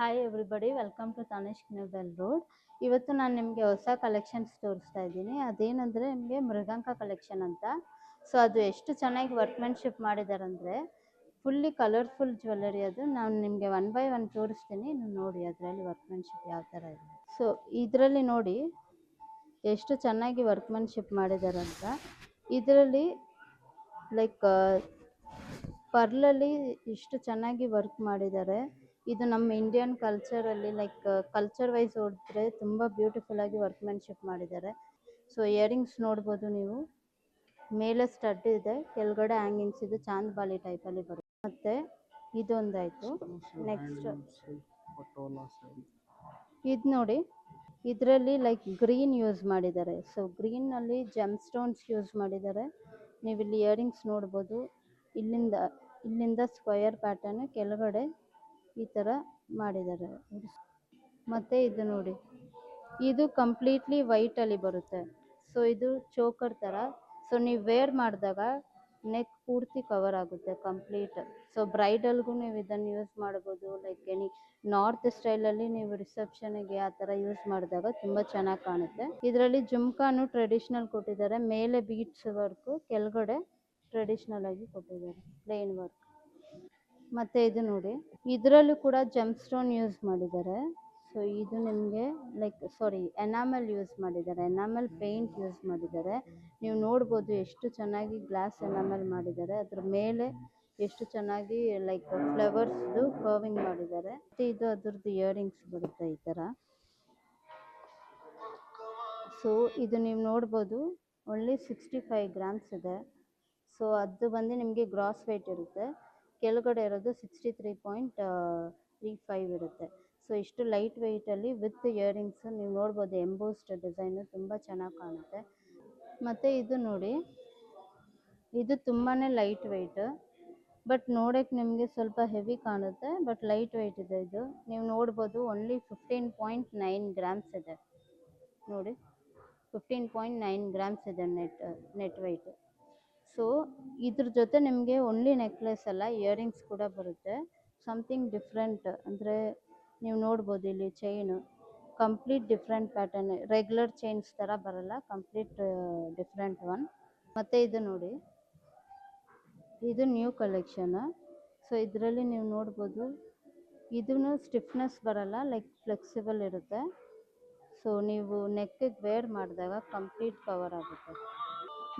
Hi everybody, welcome to Tanishq new BEL road. ಇವತ್ತು ನಾನು ನಿಮಗೆ ಹೊಸ ಕಲೆಕ್ಷನ್ಸ್ ತೋರಿಸ್ತಾ ಇದ್ದೀನಿ. ಅದೇನಂದರೆ ನಿಮಗೆ ಮೃಗಾಂಕ ಕಲೆಕ್ಷನ್ ಅಂತ. ಸೊ ಅದು ಎಷ್ಟು ಚೆನ್ನಾಗಿ ವರ್ಕ್ಮೆನ್ಶಿಪ್ ಮಾಡಿದ್ದಾರೆ ಅಂದರೆ ಫುಲ್ಲಿ ಕಲರ್ಫುಲ್ ಜ್ಯುವೆಲ್ಲರಿ. ಅದು ನಾನು ನಿಮಗೆ ಒನ್ ಬೈ ಒನ್ ತೋರಿಸ್ತೀನಿ, ನೀವು ನೋಡಿ ಅದರಲ್ಲಿ ವರ್ಕ್ಮೆನ್ಶಿಪ್ ಯಾವ ಥರ ಇದೆ. ಸೊ ಇದರಲ್ಲಿ ನೋಡಿ ಎಷ್ಟು ಚೆನ್ನಾಗಿ ವರ್ಕ್ಮೆನ್ಶಿಪ್ ಮಾಡಿದ್ದಾರೆ ಅಂತ. ಇದರಲ್ಲಿ ಲೈಕ್ ಪರ್ಲಲ್ಲಿ ಇಷ್ಟು ಚೆನ್ನಾಗಿ ವರ್ಕ್ ಮಾಡಿದ್ದಾರೆ. ಇದು ನಮ್ಮ ಇಂಡಿಯನ್ ಕಲ್ಚರಲ್ಲಿ ಲೈಕ್ ಕಲ್ಚರ್ ವೈಸ್ ನೋಡಿದ್ರೆ ತುಂಬ ಬ್ಯೂಟಿಫುಲ್ ಆಗಿ ವರ್ಕ್ಮೆನ್ಶಿಪ್ ಮಾಡಿದ್ದಾರೆ. ಸೊ ಇಯರಿಂಗ್ಸ್ ನೋಡ್ಬೋದು ನೀವು, ಮೇಲೆ ಸ್ಟಡ್ ಇದೆ, ಕೆಳಗಡೆ ಹ್ಯಾಂಗಿಂಗ್ಸ್ ಇದೆ, ಚಾಂದ್ ಬಾಲಿ ಟೈಪಲ್ಲಿ ಬರುತ್ತೆ. ಮತ್ತು ಇದೊಂದಾಯಿತು. ನೆಕ್ಸ್ಟ್ ಇದು ನೋಡಿ, ಇದರಲ್ಲಿ ಲೈಕ್ ಗ್ರೀನ್ ಯೂಸ್ ಮಾಡಿದ್ದಾರೆ. ಸೊ ಗ್ರೀನಲ್ಲಿ ಜೆಮ್ ಸ್ಟೋನ್ಸ್ ಯೂಸ್ ಮಾಡಿದ್ದಾರೆ. ನೀವು ಇಲ್ಲಿ ಇಯರಿಂಗ್ಸ್ ನೋಡ್ಬೋದು, ಇಲ್ಲಿಂದ ಸ್ಕ್ವಯರ್ ಪ್ಯಾಟರ್ನ್ ಕೆಳಗಡೆ ಈ ಥರ ಮಾಡಿದ್ದಾರೆ. ಮತ್ತು ಇದು ನೋಡಿ, ಇದು ಕಂಪ್ಲೀಟ್ಲಿ ವೈಟಲ್ಲಿ ಬರುತ್ತೆ. ಸೊ ಇದು ಚೋಕರ್ ಥರ. ಸೊ ನೀವು ವೇರ್ ಮಾಡಿದಾಗ ನೆಕ್ ಪೂರ್ತಿ ಕವರ್ ಆಗುತ್ತೆ ಕಂಪ್ಲೀಟ್. ಸೊ ಬ್ರೈಡಲ್ಗೂ ನೀವು ಇದನ್ನು ಯೂಸ್ ಮಾಡ್ಬೋದು. ಲೈಕ್ ಎನಿ ನಾರ್ತ್ ಸ್ಟೈಲಲ್ಲಿ ನೀವು ರಿಸೆಪ್ಷನ್ಗೆ ಆ ಥರ ಯೂಸ್ ಮಾಡಿದಾಗ ತುಂಬ ಚೆನ್ನಾಗಿ ಕಾಣುತ್ತೆ. ಇದರಲ್ಲಿ ಜುಮ್ಕಾನು ಟ್ರೆಡಿಷ್ನಲ್ ಕೊಟ್ಟಿದ್ದಾರೆ, ಮೇಲೆ ಬೀಡ್ಸ್ ವರ್ಕು, ಕೆಳಗಡೆ ಟ್ರೆಡಿಷ್ನಲ್ ಆಗಿ ಕೊಟ್ಟಿದ್ದಾರೆ ಪ್ಲೇನ್ ವರ್ಕ್. ಮತ್ತು ಇದು ನೋಡಿ, ಇದರಲ್ಲೂ ಕೂಡ ಜೆಮ್ ಸ್ಟೋನ್ ಯೂಸ್ ಮಾಡಿದ್ದಾರೆ. ಸೊ ಇದು ನಿಮಗೆ ಎನಾಮಲ್ ಯೂಸ್ ಮಾಡಿದ್ದಾರೆ, ಎನಾಮಲ್ ಪೇಂಟ್ ಯೂಸ್ ಮಾಡಿದ್ದಾರೆ. ನೀವು ನೋಡ್ಬೋದು ಎಷ್ಟು ಚೆನ್ನಾಗಿ ಗ್ಲಾಸ್ ಎನಾಮಲ್ ಮಾಡಿದ್ದಾರೆ. ಅದ್ರ ಮೇಲೆ ಎಷ್ಟು ಚೆನ್ನಾಗಿ ಲೈಕ್ ಫ್ಲವರ್ಸ್ದು ಕರ್ವಿಂಗ್ ಮಾಡಿದ್ದಾರೆ. ಮತ್ತು ಇದು ಅದ್ರದ್ದು ಇಯರಿಂಗ್ಸ್ ಬರುತ್ತೆ ಈ ಥರ. ಸೊ ಇದು ನೀವು ನೋಡ್ಬೋದು, ಓನ್ಲಿ 65 ಗ್ರಾಮ್ಸ್ ಇದೆ. ಸೊ ಅದು ಬಂದು ನಿಮಗೆ ಗ್ರಾಸ್ ವೆಯ್ಟ್ ಇರುತ್ತೆ. ಕೆಳಗಡೆ ಇರೋದು 63.35 ಇರುತ್ತೆ. ಸೊ ಇಷ್ಟು ಲೈಟ್ ವೆಯ್ಟಲ್ಲಿ ವಿತ್ ಇಯರಿಂಗ್ಸ್ ನೀವು ನೋಡ್ಬೋದು, ಎಂಬೋಸ್ಡ್ ಡಿಸೈನು ತುಂಬ ಚೆನ್ನಾಗಿ ಕಾಣುತ್ತೆ. ಮತ್ತು ಇದು ನೋಡಿ, ಇದು ತುಂಬಾ ಲೈಟ್ ವೆಯ್ಟ್, ಬಟ್ ನೋಡೋಕ್ಕೆ ನಿಮಗೆ ಸ್ವಲ್ಪ ಹೆವಿ ಕಾಣುತ್ತೆ, ಬಟ್ ಲೈಟ್ ವೆಯ್ಟ್ ಇದೆ. ಇದು ನೀವು ನೋಡ್ಬೋದು, ಓನ್ಲಿ 15.9 ಗ್ರಾಮ್ಸ್ ಇದೆ. ನೋಡಿ, 15.9 ಗ್ರಾಮ್ಸ್ ಇದೆ ನೆಟ್ ವೆಯ್ಟ್. ಸೊ ಇದ್ರ ಜೊತೆ ನಿಮಗೆ ಓನ್ಲಿ ನೆಕ್ಲೆಸ್ ಅಲ್ಲ, ಇಯರಿಂಗ್ಸ್ ಕೂಡ ಬರುತ್ತೆ. ಸಮಥಿಂಗ್ ಡಿಫ್ರೆಂಟ್ ಅಂದರೆ ನೀವು ನೋಡ್ಬೋದು, ಇಲ್ಲಿ chain complete different pattern, regular chains ಥರ ಬರಲ್ಲ, ಕಂಪ್ಲೀಟ್ ಡಿಫ್ರೆಂಟ್ ಒನ್. ಮತ್ತು ಇದು ನೋಡಿ, ಇದು ನ್ಯೂ ಕಲೆಕ್ಷನ್. ಸೊ ಇದರಲ್ಲಿ ನೀವು ನೋಡ್ಬೋದು, ಇದೂ ಸ್ಟಿಫ್ನೆಸ್ ಬರಲ್ಲ, ಲೈಕ್ ಫ್ಲೆಕ್ಸಿಬಲ್ ಇರುತ್ತೆ. ಸೊ ನೀವು ನೆಕ್ಕಿಗೆ ವೇರ್ ಮಾಡಿದಾಗ ಕಂಪ್ಲೀಟ್ ಕವರ್ ಆಗುತ್ತೆ.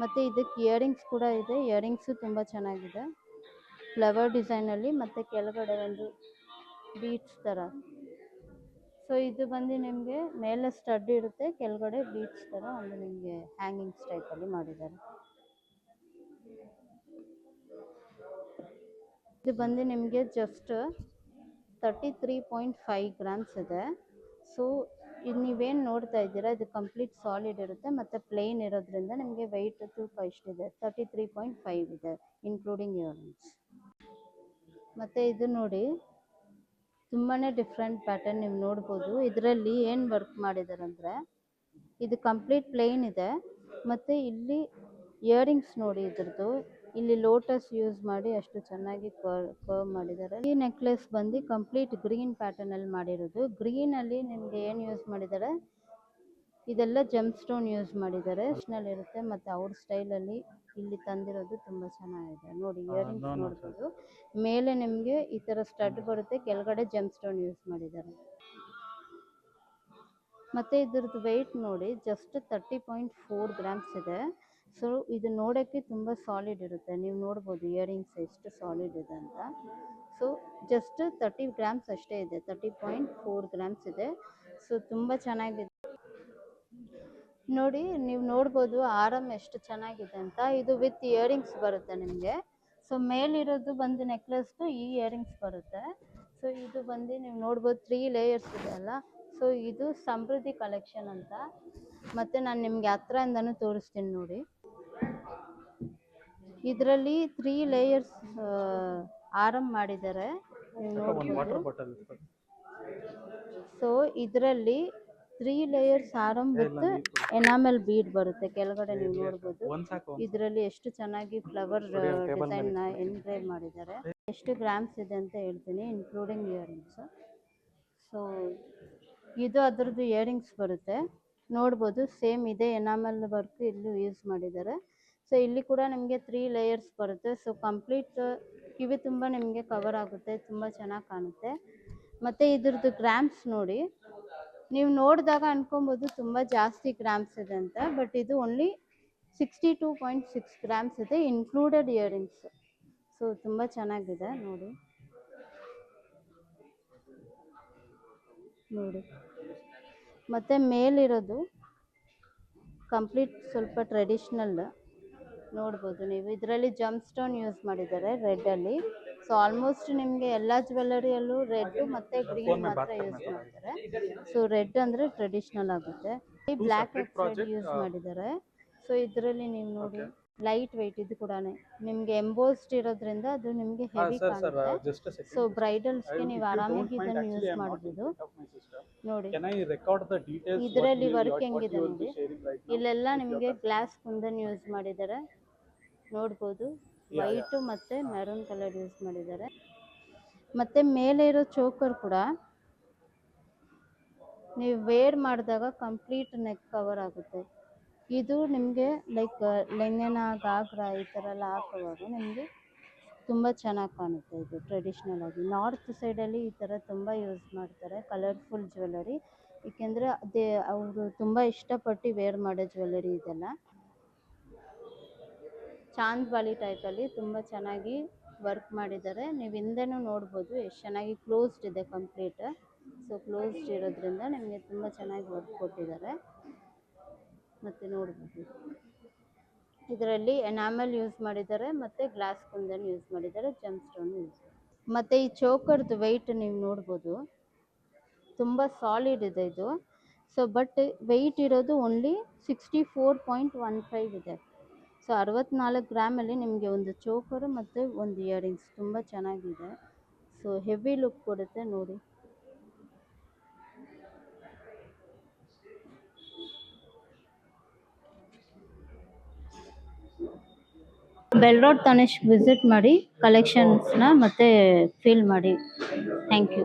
ಮತ್ತು ಇದಕ್ಕೆ ಇಯರಿಂಗ್ಸ್ ಕೂಡ ಇದೆ. ಇಯರಿಂಗ್ಸು ತುಂಬ ಚೆನ್ನಾಗಿದೆ, ಫ್ಲವರ್ ಡಿಸೈನಲ್ಲಿ, ಮತ್ತು ಕೆಳಗಡೆ ಒಂದು ಬೀಡ್ಸ್ ಥರ. ಸೊ ಇದು ಬಂದು ನಿಮಗೆ ಮೇಲೆ ಸ್ಟಡ್ ಇರುತ್ತೆ, ಕೆಳಗಡೆ ಬೀಡ್ಸ್ ಥರ ಒಂದು ನಿಮಗೆ ಹ್ಯಾಂಗಿಂಗ್ಸ್ ಟೈಪಲ್ಲಿ ಮಾಡಿದ್ದಾರೆ. ಇದು ಬಂದು ನಿಮಗೆ ಜಸ್ಟ್ 33.5 ಗ್ರಾಮ್ಸ್ ಇದೆ. ಸೊ ಇದು ನೀವೇನು ನೋಡ್ತಾ ಇದ್ದೀರಾ, ಇದು ಕಂಪ್ಲೀಟ್ ಸಾಲಿಡ್ ಇರುತ್ತೆ, ಮತ್ತು ಪ್ಲೇನ್ ಇರೋದ್ರಿಂದ ನಿಮಗೆ ವೆಯ್ಟ್ ತೂಕ ಇಷ್ಟಿದೆ, 33.5 ಇದೆ ಇನ್ಕ್ಲೂಡಿಂಗ್ ಇಯರಿಂಗ್ಸ್. ಮತ್ತು ಇದು ನೋಡಿ, ತುಂಬಾ ಡಿಫ್ರೆಂಟ್ ಪ್ಯಾಟರ್ನ್ ನೀವು ನೋಡ್ಬೋದು. ಇದರಲ್ಲಿ ಏನು ವರ್ಕ್ ಮಾಡಿದ್ದಾರೆ ಅಂದರೆ, ಇದು ಕಂಪ್ಲೀಟ್ ಪ್ಲೇನ್ ಇದೆ, ಮತ್ತು ಇಲ್ಲಿ ಇಯರಿಂಗ್ಸ್ ನೋಡಿ, ಇದ್ರದ್ದು ಇಲ್ಲಿ ಲೋಟಸ್ ಯೂಸ್ ಮಾಡಿ ಅಷ್ಟು ಚೆನ್ನಾಗಿ ಕರ್ವ್ ಮಾಡಿದ್ದಾರೆ. ಈ ನೆಕ್ಲೆಸ್ ಬಂದು ಕಂಪ್ಲೀಟ್ ಗ್ರೀನ್ ಪ್ಯಾಟರ್ನಲ್ಲಿ ಮಾಡಿರೋದು. ಗ್ರೀನಲ್ಲಿ ನಿಮಗೆ ಏನು ಯೂಸ್ ಮಾಡಿದ್ದಾರೆ, ಇದೆಲ್ಲ ಜೆಮ್ ಸ್ಟೋನ್ ಯೂಸ್ ಮಾಡಿದ್ದಾರೆ. ಸ್ಟೈಲ್ ಇರುತ್ತೆ, ಮತ್ತು ಅವ್ರ ಸ್ಟೈಲಲ್ಲಿ ಇಲ್ಲಿ ತಂದಿರೋದು ತುಂಬ ಚೆನ್ನಾಗಿದೆ. ನೋಡಿ, ಇಯರಿಂಗ್ಸ್ ನೋಡ್ಬೋದು, ಮೇಲೆ ನಿಮಗೆ ಈ ಥರ ಸ್ಟಡ್ ಬರುತ್ತೆ, ಕೆಳಗಡೆ ಜೆಮ್ ಸ್ಟೋನ್ ಯೂಸ್ ಮಾಡಿದ್ದಾರೆ. ಮತ್ತು ಇದ್ರದ್ದು ವೆಯ್ಟ್ ನೋಡಿ, ಜಸ್ಟ್ 30.4 ಗ್ರಾಮ್ಸ್ ಇದೆ. ಸೊ ಇದು ನೋಡೋಕ್ಕೆ ತುಂಬ ಸಾಲಿಡ್ ಇರುತ್ತೆ. ನೀವು ನೋಡ್ಬೋದು ಇಯರಿಂಗ್ಸ್ ಎಷ್ಟು ಸಾಲಿಡ್ ಇದೆ ಅಂತ. ಸೊ ಜಸ್ಟ್ 30 ಗ್ರಾಮ್ಸ್ ಅಷ್ಟೇ ಇದೆ, 30.4 ಗ್ರಾಮ್ಸ್ ಇದೆ. ಸೊ ತುಂಬ ಚೆನ್ನಾಗಿದೆ ನೋಡಿ, ನೀವು ನೋಡ್ಬೋದು ಆರಮ್ ಎಷ್ಟು ಚೆನ್ನಾಗಿದೆ ಅಂತ. ಇದು ವಿತ್ ಇಯರಿಂಗ್ಸ್ ಬರುತ್ತೆ ನಿಮಗೆ. ಸೊ ಮೇಲಿರೋದು ಬಂದು ನೆಕ್ಲೆಸ್ದು ಈ ಇಯರಿಂಗ್ಸ್ ಬರುತ್ತೆ. ಸೊ ಇದು ಬಂದು ನೀವು ನೋಡ್ಬೋದು 3 ಲೇಯರ್ಸ್ ಇದೆ ಅಲ್ಲ. ಸೊ ಇದು ಸಮೃದ್ಧಿ ಕಲೆಕ್ಷನ್ ಅಂತ. ಮತ್ತು ನಾನು ನಿಮಗೆ ಹತ್ರದಿಂದನೂ ತೋರಿಸ್ತೀನಿ ನೋಡಿ. ಇದರಲ್ಲಿ 3 ಲೇಯರ್ಸ್ ಆರಮ್ ಮಾಡಿದ್ದಾರೆ, ನೀವು ನೋಡ್ಬೋದು. ಸೊ ಇದರಲ್ಲಿ 3 ಲೇಯರ್ಸ್ ಆರಮ್ ವಿತ್ ಎನಾಮೆಲ್ ಬೀಡ್ ಬರುತ್ತೆ ಕೆಳಗಡೆ, ನೀವು ನೋಡ್ಬೋದು. ಇದರಲ್ಲಿ ಎಷ್ಟು ಚೆನ್ನಾಗಿ ಫ್ಲವರ್ ಡಿಸೈನ್ನ ಎನ್ಗ್ರೇವ್ ಮಾಡಿದ್ದಾರೆ. ಎಷ್ಟು ಗ್ರಾಮ್ಸ್ ಇದೆ ಅಂತ ಹೇಳ್ತೀನಿ, ಇನ್ಕ್ಲೂಡಿಂಗ್ ಇಯರಿಂಗ್ಸ್. ಸೊ ಇದು ಅದರದ್ದು ಇಯರಿಂಗ್ಸ್ ಬರುತ್ತೆ ನೋಡ್ಬೋದು. ಸೇಮ್ ಇದೇ ಎನಾಮಲ್ ವರ್ಕ್ ಇಲ್ಲೂ ಯೂಸ್ ಮಾಡಿದ್ದಾರೆ. ಸೊ ಇಲ್ಲಿ ಕೂಡ ನಿಮಗೆ 3 ಲೇಯರ್ಸ್ ಬರುತ್ತೆ. ಸೊ ಕಂಪ್ಲೀಟ್ ಕಿವಿ ತುಂಬ ನಿಮಗೆ ಕವರ್ ಆಗುತ್ತೆ, ತುಂಬ ಚೆನ್ನಾಗಿ ಕಾಣುತ್ತೆ. ಮತ್ತು ಇದ್ರದ್ದು ಗ್ರಾಮ್ಸ್ ನೋಡಿ, ನೀವು ನೋಡಿದಾಗ ಅನ್ಕೊಬೋದು ತುಂಬ ಜಾಸ್ತಿ ಗ್ರಾಮ್ಸ್ ಇದೆ ಅಂತ, ಬಟ್ ಇದು ಓನ್ಲಿ 62.6 ಗ್ರಾಮ್ಸ್ ಇದೆ, ಇನ್ಕ್ಲೂಡೆಡ್ ಇಯರಿಂಗ್ಸ್. ಸೊ ತುಂಬ ಚೆನ್ನಾಗಿದೆ ನೋಡಿ. ಮತ್ತು ಮೇಲಿರೋದು ಕಂಪ್ಲೀಟ್ ಸ್ವಲ್ಪ ಟ್ರೆಡಿಷ್ನಲ್ ನೋಡ್ಬೋದು ನೀವು. ಇದರಲ್ಲಿ ಜಮ್ ಸ್ಟೋನ್ ಯೂಸ್ ಮಾಡಿದ್ದಾರೆ ರೆಡ್ಡಲ್ಲಿ. ಸೊ ಆಲ್ಮೋಸ್ಟ್ ನಿಮಗೆ ಎಲ್ಲ ಜ್ಯುವೆಲ್ಲರಿಯಲ್ಲೂ ರೆಡ್ ಮತ್ತು ಗ್ರೀನ್ ಮಾತ್ರ ಯೂಸ್ ಮಾಡ್ತಾರೆ. ಸೊ ರೆಡ್ ಅಂದರೆ ಟ್ರೆಡಿಷ್ನಲ್ ಆಗುತ್ತೆ. ಬ್ಲ್ಯಾಕ್ ಆಕ್ಸೈಡ್ ಯೂಸ್ ಮಾಡಿದ್ದಾರೆ. ಸೊ ಇದರಲ್ಲಿ ನೀವು ನೋಡಿ ಲೈಟ್ ವೆಯ್ಟ್, ಇದು ಕೂಡ ನಿಮಗೆ ಎಂಬೋಸ್ಡ್ ಇರೋದ್ರಿಂದ ಅದು ನಿಮಗೆ ಹೆವಿ ಕಾಣುತ್ತೆ. ಸೊ ಬ್ರೈಡಲ್ಸ್ಗೆ ನೀವು ಆರಾಮಾಗಿ ಇದನ್ನು ಯೂಸ್ ಮಾಡ್ಬೋದು ನೋಡಿ. ಇದರಲ್ಲಿ ವರ್ಕ್ ಹೆಂಗಿದೆ ನೋಡಿ, ಇಲ್ಲೆಲ್ಲ ನಿಮಗೆ ಗ್ಲಾಸ್ ಕುಂದನ್ ಯೂಸ್ ಮಾಡಿದ್ದಾರೆ ನೋಡ್ಬೋದು. ವೈಟು ಮತ್ತು ಮೆರೂನ್ ಕಲರ್ ಯೂಸ್ ಮಾಡಿದ್ದಾರೆ. ಮತ್ತು ಮೇಲೆ ಇರೋ ಚೋಕರ್ ಕೂಡ ನೀವು ವೇರ್ ಮಾಡಿದಾಗ ಕಂಪ್ಲೀಟ್ ನೆಕ್ ಕವರ್ ಆಗುತ್ತೆ. ಇದು ನಿಮಗೆ ಲೈಕ್ ಲೆಂಗನ, ಗಾಗ್ರಾ ಈ ಥರ ಎಲ್ಲ ಹಾಕುವಾಗ ನಿಮಗೆ ತುಂಬ ಚೆನ್ನಾಗಿ ಕಾಣುತ್ತೆ. ಇದು ಟ್ರೆಡಿಷ್ನಲ್ ಆಗಿ ನಾರ್ತ್ ಸೈಡಲ್ಲಿ ಈ ಥರ ತುಂಬ ಯೂಸ್ ಮಾಡ್ತಾರೆ ಕಲರ್ಫುಲ್ ಜ್ಯುವೆಲ್ಲರಿ, ಏಕೆಂದರೆ ಅದೇ ಅವರು ತುಂಬ ಇಷ್ಟಪಟ್ಟು ವೇರ್ ಮಾಡೋ ಜ್ಯುವೆಲ್ಲರಿ ಇದೆಲ್ಲ. ಚಾಂದ್ ಬಾಲಿ ಟೈಪಲ್ಲಿ ತುಂಬ ಚೆನ್ನಾಗಿ ವರ್ಕ್ ಮಾಡಿದ್ದಾರೆ. ನೀವು ಹಿಂದೆನೂ ನೋಡ್ಬೋದು ಎಷ್ಟು ಚೆನ್ನಾಗಿ ಕ್ಲೋಸ್ಡ್ ಇದೆ ಕಂಪ್ಲೀಟ್. ಸೊ ಕ್ಲೋಸ್ಡ್ ಇರೋದ್ರಿಂದ ನಿಮಗೆ ತುಂಬ ಚೆನ್ನಾಗಿ ವರ್ಕ್ ಕೊಟ್ಟಿದ್ದಾರೆ. ಮತ್ತು ನೋಡ್ಬೋದು ಇದರಲ್ಲಿ ಎನಾಮಲ್ ಯೂಸ್ ಮಾಡಿದ್ದಾರೆ ಮತ್ತು ಗ್ಲಾಸ್ ಕುಂದನ್ ಯೂಸ್ ಮಾಡಿದ್ದಾರೆ, ಜಮ್ ಸ್ಟೋನ್ ಯೂಸ್. ಮತ್ತು ಈ ಚೋಕರ್ದು ವೆಯ್ಟ್ ನೀವು ನೋಡ್ಬೋದು ತುಂಬ ಸಾಲಿಡ್ ಇದೆ ಇದು. ಸೊ ಬಟ್ ವೆಯ್ಟ್ ಇರೋದು ಓನ್ಲಿ 64.15 ಇದೆ. ಸೊ 64 ಗ್ರಾಮಲ್ಲಿ ನಿಮಗೆ ಒಂದು ಚೋಕರು ಮತ್ತು ಒಂದು ಇಯರಿಂಗ್ಸ್ ತುಂಬ ಚೆನ್ನಾಗಿದೆ. ಸೊ ಹೆವಿ ಲುಕ್ ಕೊಡುತ್ತೆ ನೋಡಿ. ಬೆಲ್ರೋಡ್ ತನಿಷ್ಕ್ ವಿಸಿಟ್ ಮಾಡಿ ಕಲೆಕ್ಷನ್ಸ್ನ ಮತ್ತೆ ಫೀಲ್ ಮಾಡಿ. Thank you.